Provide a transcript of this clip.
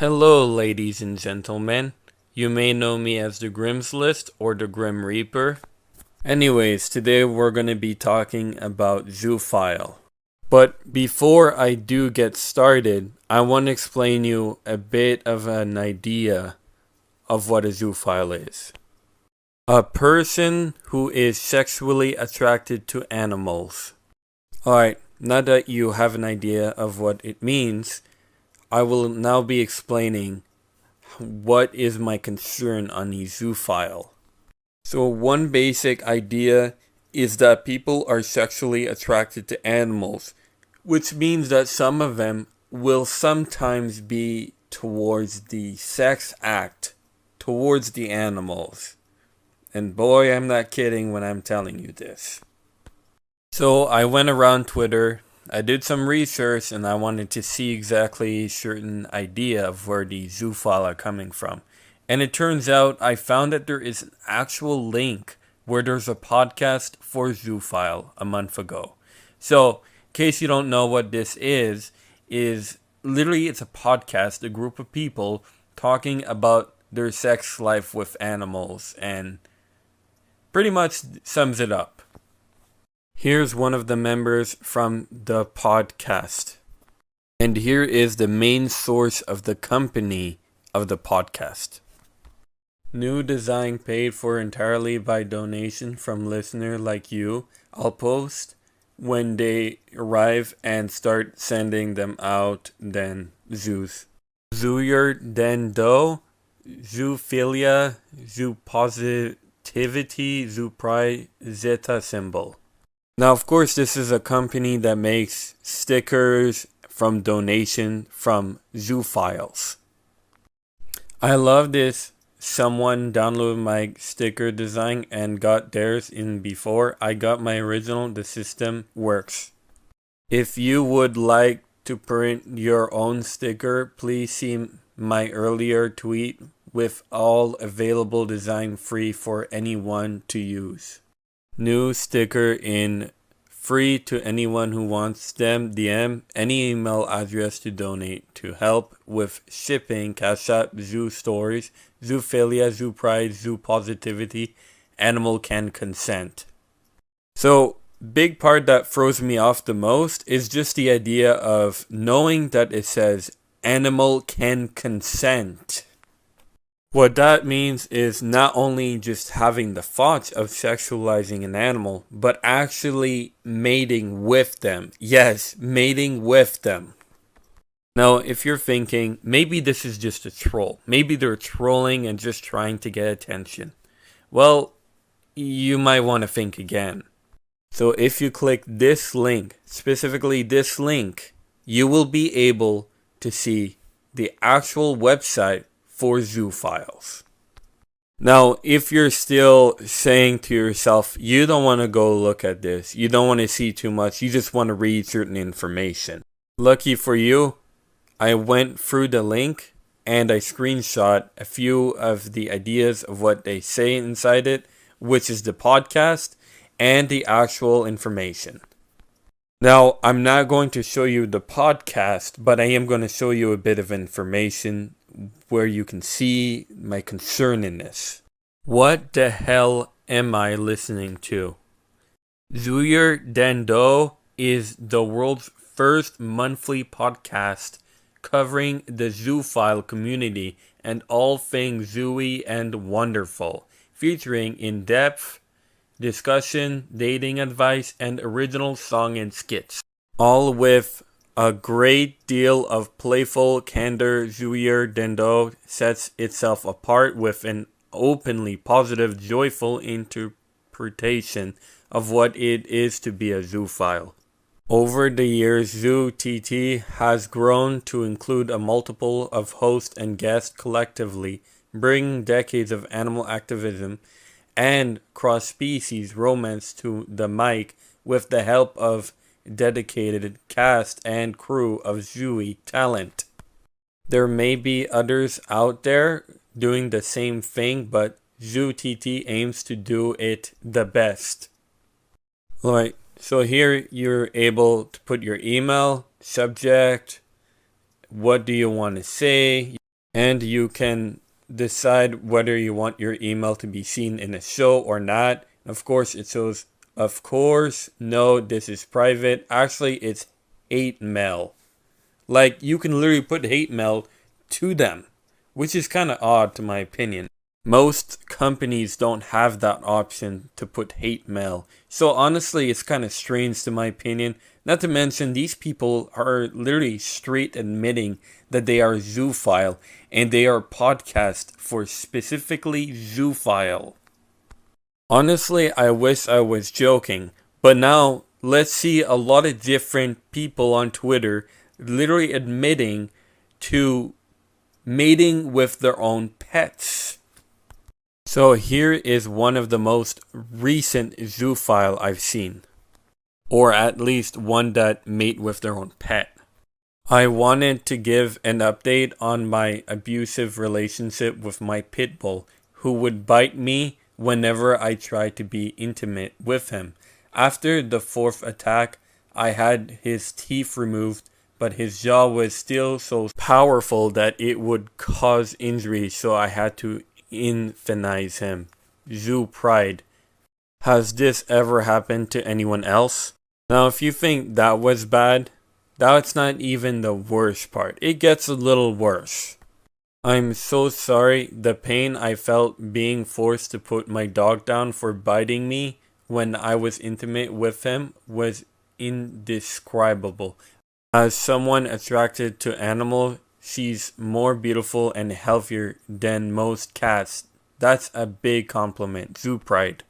Hello, ladies and gentlemen. You may know me as the Grimm's List or the Grim Reaper. Anyways, today we're going to be talking about Zoophile. But before I do get started, I want to explain you a bit of an idea of what a zoophile is. A person who is sexually attracted to animals. Alright, now that you have an idea of what it means, I will now be explaining what is my concern on the zoophile. So one basic idea is that people are sexually attracted to animals, which means that some of them will sometimes be towards the sex act, towards the animals. And boy, I'm not kidding when I'm telling you this. So I went around Twitter, I did some research, and I wanted to see exactly a certain idea of where the zoophile are coming from. And it turns out I found that there is an actual link where there's a podcast for Zoophile a month ago. So, in case you don't know what this is literally it's a podcast, a group of people talking about their sex life with animals, and pretty much sums it up. Here's one of the members from the podcast. And here is the main source of the company of the podcast. New design paid for entirely by donation from listener like you. I'll post when they arrive and start sending them out, then zoos. Zooyer den do, zoophilia, zoopositivity, zoopri, zeta symbol. Now, of course, this is a company that makes stickers from donation from zoophiles. I love this. Someone downloaded my sticker design and got theirs in before I got my original. The system works. If you would like to print your own sticker, please see my earlier tweet with all available design free for anyone to use. New sticker in free to anyone who wants them. DM any email address to donate to help with shipping. Cash App, Zoo Stories, Zoophilia, Zoo Pride, Zoo Positivity, Animal Can Consent. So, big part that throws me off the most is just the idea of knowing that it says animal can consent. What that means is not only just having the thoughts of sexualizing an animal, but actually mating with them. Yes, mating with them. Now, if you're thinking, maybe this is just a troll. Maybe they're trolling and just trying to get attention. Well, you might want to think again. So if you click this link, specifically this link, you will be able to see the actual website for zoophiles. Now, if you're still saying to yourself, you don't want to go look at this, you don't want to see too much, you just want to read certain information. Lucky for you, I went through the link and I screenshot a few of the ideas of what they say inside it, which is the podcast and the actual information. Now, I'm not going to show you the podcast, but I am going to show you a bit of information where you can see my concern in this. What the hell am I listening to? Zooyer den do is the world's first monthly podcast covering the zoophile community and all things zooey and wonderful, featuring in-depth discussion, dating advice, and original song and skits. All with a great deal of playful candor. Zooyer den do sets itself apart with an openly positive, joyful interpretation of what it is to be a zoophile. Over the years, Zoo TT has grown to include a multiple of host and guest collectively, bringing decades of animal activism and cross-species romance to the mic with the help of dedicated cast and crew of zooey talent. There may be others out there doing the same thing, but Zoo TT aims to do it the best. Alright, so here you're able to put your email, subject, what do you want to say, And you can decide whether you want your email to be seen in a show or not. Of course, it shows, of course, no, this is private. Actually, it's hate mail. Like, you can literally put hate mail to them, which is kind of odd to my opinion. Most companies don't have that option to put hate mail. So honestly, it's kind of strange to my opinion. Not to mention, these people are literally straight admitting that they are Zoophile and they are podcast for specifically Zoophile. Honestly, I wish I was joking, but now let's see a lot of different people on Twitter literally admitting to mating with their own pets. So here is one of the most recent Zoophile I've seen. Or at least one that mate with their own pet. I wanted to give an update on my abusive relationship with my pit bull, who would bite me whenever I tried to be intimate with him. After the fourth attack, I had his teeth removed, but his jaw was still so powerful that it would cause injury, so I had to infinize him. Zoo pride. Has this ever happened to anyone else? Now, if you think that was bad, that's not even the worst part. It gets a little worse. I'm so sorry. The pain I felt being forced to put my dog down for biting me when I was intimate with him was indescribable. As someone attracted to animals, she's more beautiful and healthier than most cats. That's a big compliment. Zoo pride.